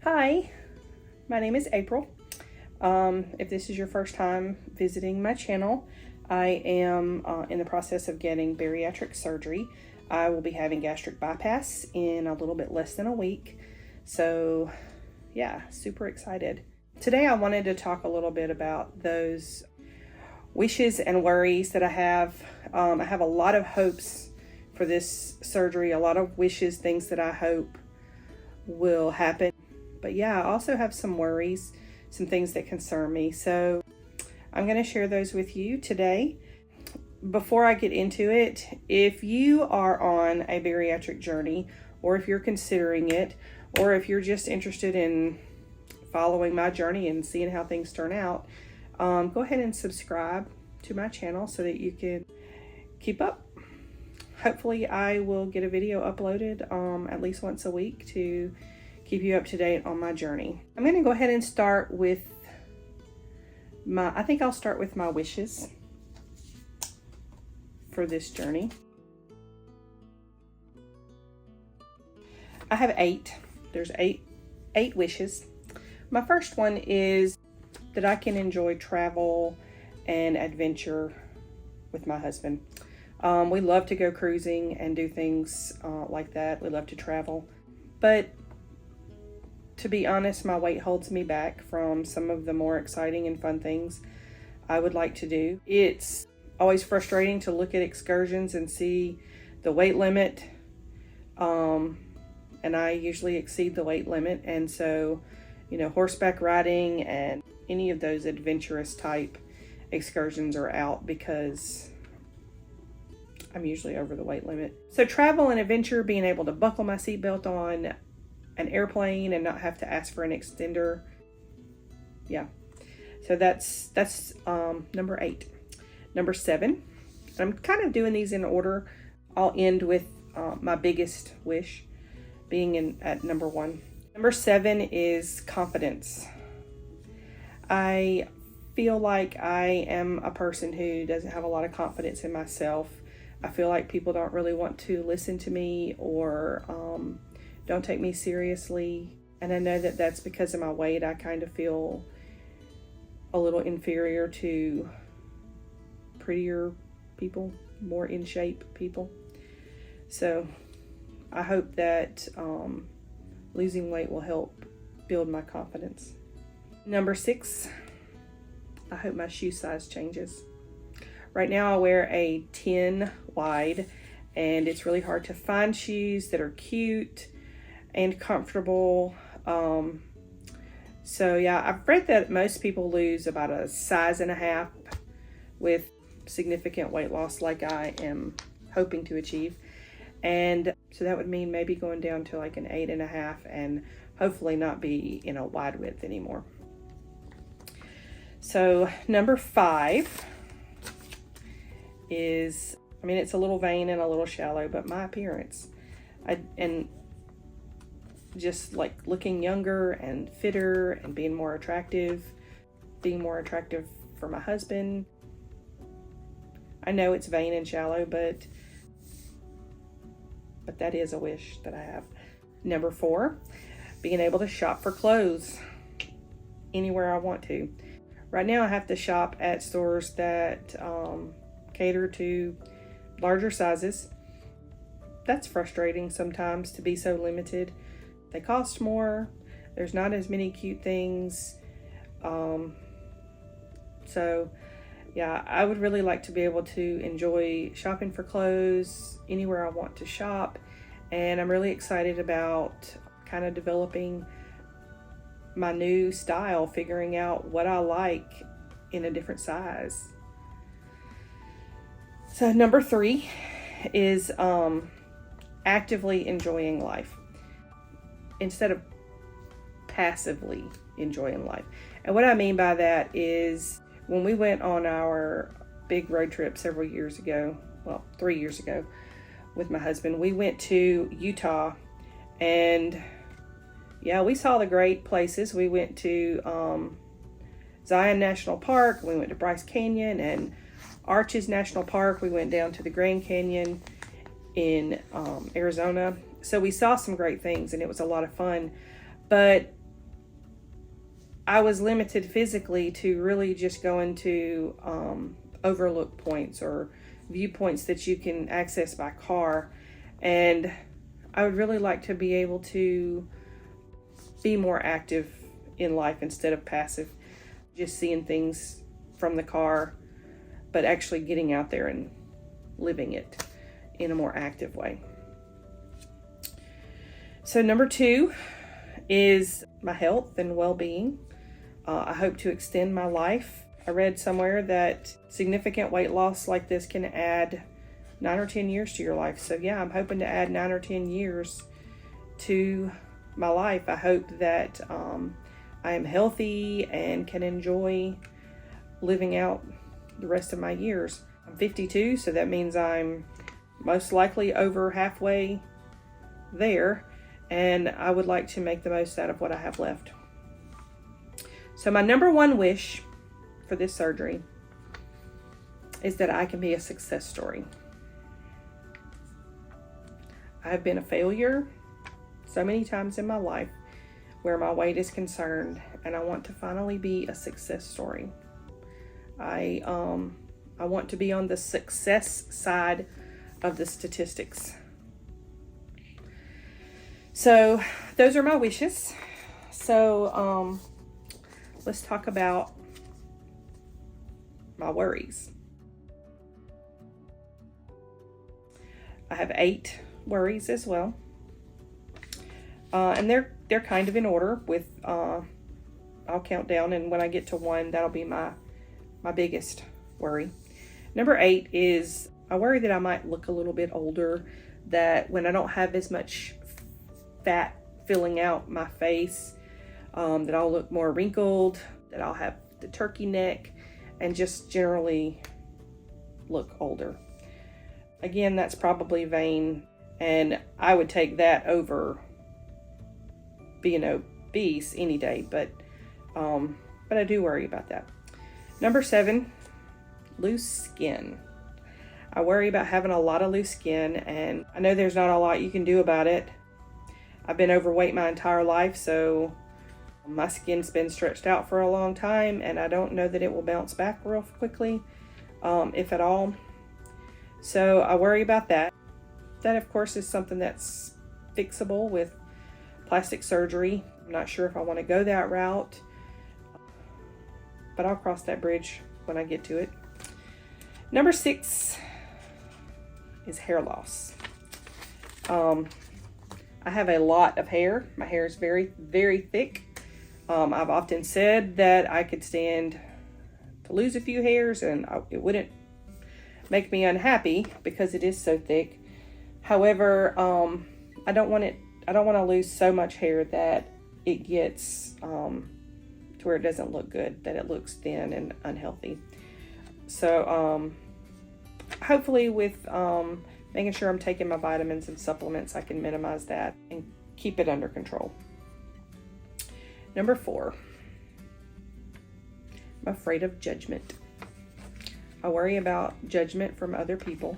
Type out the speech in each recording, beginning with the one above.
Hi, my name is April. If this is your first time visiting my channel, I am in the process of getting bariatric surgery. I will be having gastric bypass in a little bit less than a week. So yeah, super excited. Today I wanted to talk a little bit about those wishes and worries that I have. I have a lot of hopes for this surgery, a lot of wishes, things that I hope will happen. But yeah, I also have some worries, some things that concern me. So I'm going to share those with you today. Before I get into it, if you are on a bariatric journey, or if you're considering it, or if you're just interested in following my journey and seeing how things turn out, go ahead and subscribe to my channel so that you can keep up. Hopefully I will get a video uploaded at least once a week to keep you up to date on my journey. I'm going to go ahead and start with I'll start with my wishes for this journey. I have 8. There's eight wishes. My first one is that I can enjoy travel and adventure with my husband. We love to go cruising and do things like that. We love to travel. But to be honest, my weight holds me back from some of the more exciting and fun things I would like to do. It's always frustrating to look at excursions and see the weight limit. And I usually exceed the weight limit. And so, horseback riding and any of those adventurous type excursions are out because I'm usually over the weight limit. So travel and adventure, being able to buckle my seatbelt on an airplane and not have to ask for an extender. Yeah. So that's number 8. Number 7. I'm kind of doing these in order. I'll end with my biggest wish being at number 1. Number 7 is confidence. I feel like I am a person who doesn't have a lot of confidence in myself. I feel like people don't really want to listen to me or don't take me seriously. And I know that that's because of my weight. I kind of feel a little inferior to prettier people, more in shape people. So I hope that losing weight will help build my confidence. Number 6, I hope my shoe size changes. Right now I wear a 10 wide and it's really hard to find shoes that are cute and comfortable. So yeah, I've read that most people lose about a size and a half with significant weight loss like I am hoping to achieve. And so that would mean maybe going down to like an 8.5 and hopefully not be in a wide width anymore. So number 5 is, it's a little vain and a little shallow, but my appearance. And just like looking younger and fitter and being more attractive for my husband. I know it's vain and shallow, but that is a wish that I have. Number 4, being able to shop for clothes anywhere I want to. Right now I have to shop at stores that cater to larger sizes. That's frustrating sometimes to be so limited. They cost more. There's not as many cute things. So yeah, I would really like to be able to enjoy shopping for clothes anywhere I want to shop. And I'm really excited about kind of developing my new style, figuring out what I like in a different size. So number 3 is actively enjoying life instead of passively enjoying life. And what I mean by that is when we went on our big road trip several years ago, 3 years ago with my husband, we went to Utah and yeah, we saw the great places. We went to Zion National Park, we went to Bryce Canyon and Arches National Park. We went down to the Grand Canyon in Arizona. So we saw some great things and it was a lot of fun. But I was limited physically to really just going to overlook points or viewpoints that you can access by car. And I would really like to be able to be more active in life instead of passive, just seeing things from the car, but actually getting out there and living it in a more active way. So number 2 is my health and well-being. I hope to extend my life. I read somewhere that significant weight loss like this can add 9 or 10 years to your life. So yeah, I'm hoping to add 9 or 10 years to my life. I hope that I am healthy and can enjoy living out the rest of my years. I'm 52, so that means I'm most likely over halfway there, and I would like to make the most out of what I have left. So my number 1 wish for this surgery is that I can be a success story. I have been a failure so many times in my life where my weight is concerned, and I want to finally be a success story. I want to be on the success side of the statistics. So those are my wishes. So let's talk about my worries. I have 8 worries as well. And they're kind of in order with, I'll count down, and when I get to 1, that'll be my biggest worry. Number 8 is I worry that I might look a little bit older, that when I don't have as much fat filling out my face, that I'll look more wrinkled, that I'll have the turkey neck, and just generally look older. Again, that's probably vain, and I would take that over being obese any day, but I do worry about that. Number 7, loose skin. I worry about having a lot of loose skin, and I know there's not a lot you can do about it. I've been overweight my entire life, so my skin's been stretched out for a long time, and I don't know that it will bounce back real quickly, if at all. So I worry about that. That, of course, is something that's fixable with plastic surgery. I'm not sure if I want to go that route, but I'll cross that bridge when I get to it. Number 6 is hair loss. I have a lot of hair. My hair is very, very thick. I've often said that I could stand to lose a few hairs and it wouldn't make me unhappy because it is so thick. However, I don't want to lose so much hair that it gets to where it doesn't look good, that it looks thin and unhealthy. So hopefully with making sure I'm taking my vitamins and supplements, I can minimize that and keep it under control. Number 4, I'm afraid of judgment. I worry about judgment from other people.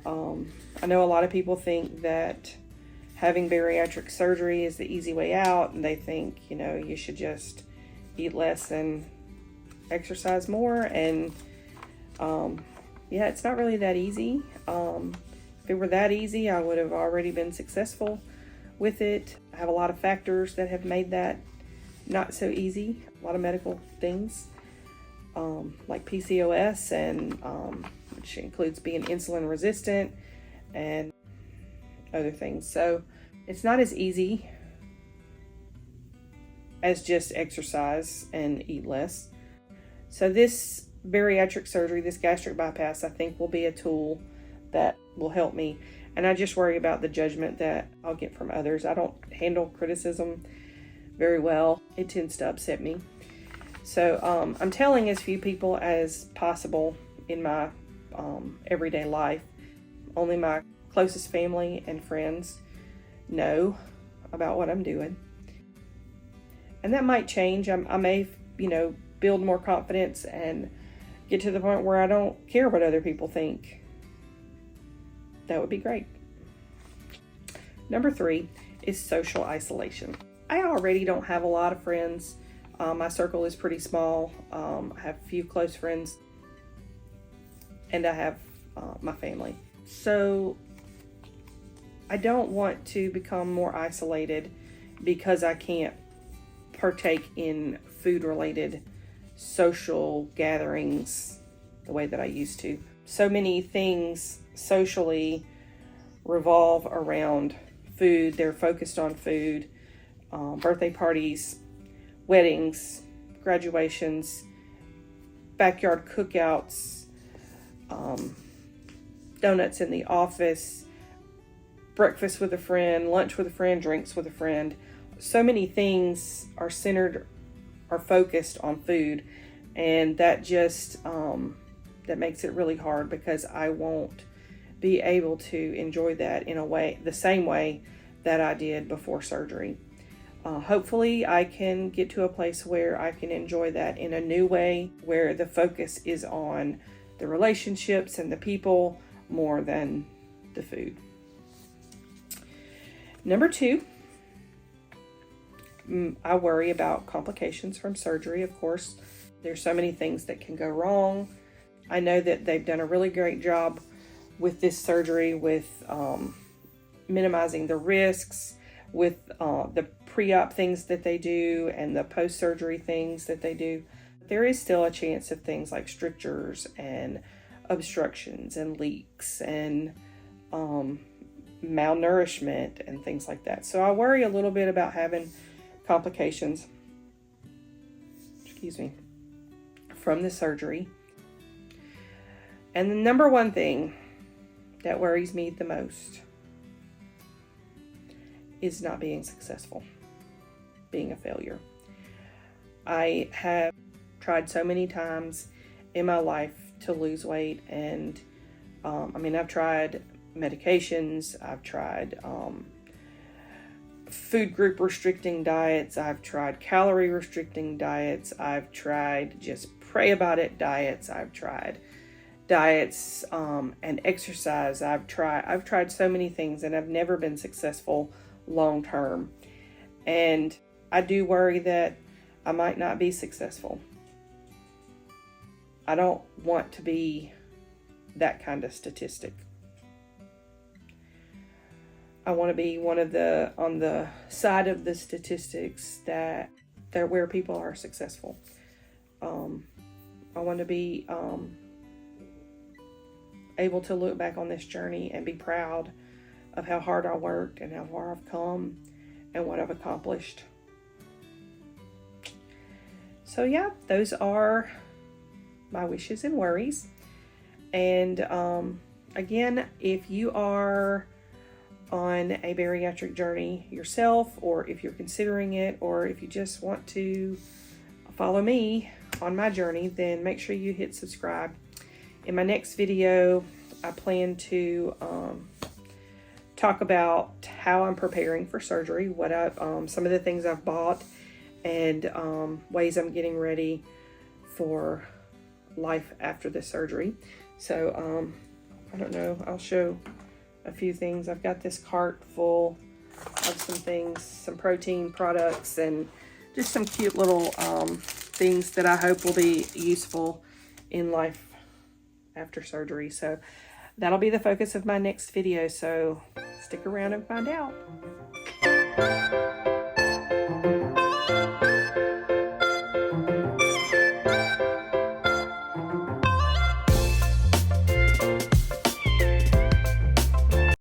I know a lot of people think that having bariatric surgery is the easy way out, and they think, you should just eat less and exercise more. And yeah, it's not really that easy. If it were that easy, I would have already been successful with it. I have a lot of factors that have made that not so easy. A lot of medical things, like PCOS, and which includes being insulin resistant and other things. So it's not as easy as just exercise and eat less. So this bariatric surgery, this gastric bypass, I think will be a tool that will help me. And I just worry about the judgment that I'll get from others. I don't handle criticism very well. It tends to upset me. So I'm telling as few people as possible in my everyday life. Only my closest family and friends know about what I'm doing. And that might change. I may, build more confidence and get to the point where I don't care what other people think. That would be great. Number 3 is social isolation. I already don't have a lot of friends. My circle is pretty small. I have a few close friends, and I have my family. So I don't want to become more isolated because I can't partake in food-related social gatherings the way that I used to. So many things socially revolve around food. They're focused on food. Birthday parties, weddings, graduations, backyard cookouts, donuts in the office, breakfast with a friend, lunch with a friend, drinks with a friend. So many things are focused on food, and that just that makes it really hard because I won't be able to enjoy that in a way, the same way that I did before surgery. Hopefully I can get to a place where I can enjoy that in a new way, where the focus is on the relationships and the people more than the food. Number 2, I worry about complications from surgery. Of course, there's so many things that can go wrong. I know that they've done a really great job with this surgery, with minimizing the risks, with the pre-op things that they do and the post-surgery things that they do. There is still a chance of things like strictures and obstructions and leaks and malnourishment and things like that. So I worry a little bit about having complications, from the surgery. And the number one thing that worries me the most is not being successful, being a failure. I have tried so many times in my life to lose weight, and I've tried medications, I've tried food group restricting diets, I've tried calorie restricting diets, I've tried just pray about it diets, I've tried diets and exercise. I've tried so many things, and I've never been successful long term. And I do worry that I might not be successful. I don't want to be that kind of statistic. I want to be one of the, on the side of the statistics that where people are successful. I want to be able to look back on this journey and be proud of how hard I worked and how far I've come and what I've accomplished. So yeah, those are my wishes and worries. And again, if you are on a bariatric journey yourself, or if you're considering it, or if you just want to follow me on my journey, then make sure you hit subscribe. In my next video, I plan to talk about how I'm preparing for surgery, what some of the things I've bought, and ways I'm getting ready for life after the surgery. So I don't know, I'll show a few things. I've got this cart full of some things, some protein products, and just some cute little things that I hope will be useful in life after surgery. So that'll be the focus of my next video, so stick around and find out.